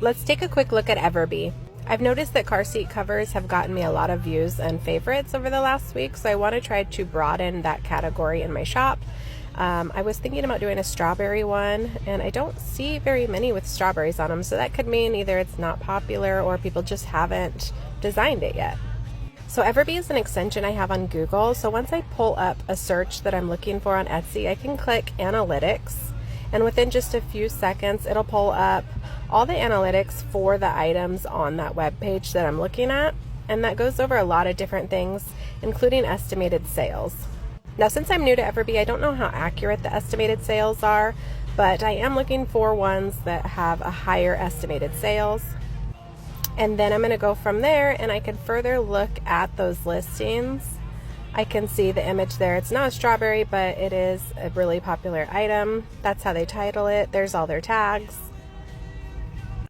Let's take a quick look at Everbee. I've noticed that car seat covers have gotten me a lot of views and favorites over the last week, so I want to try to broaden that category in my shop. I was thinking about doing a strawberry one, and I don't see very many with strawberries on them, so that could mean either it's not popular or people just haven't designed it yet. So Everbee is an extension I have on Google, so once I pull up a search that I'm looking for on Etsy, I can click Analytics, and within just a few seconds it'll pull up all the analytics for the items on that web page that I'm looking at, and that goes over a lot of different things, including estimated sales. Now, since I'm new to Everbee, I don't know how accurate the estimated sales are, but I am looking for ones that have a higher estimated sales. And then I'm going to go from there, and I can further look at those listings. I can see the image there. It's not a strawberry, but it is a really popular item. That's how they title it. There's all their tags.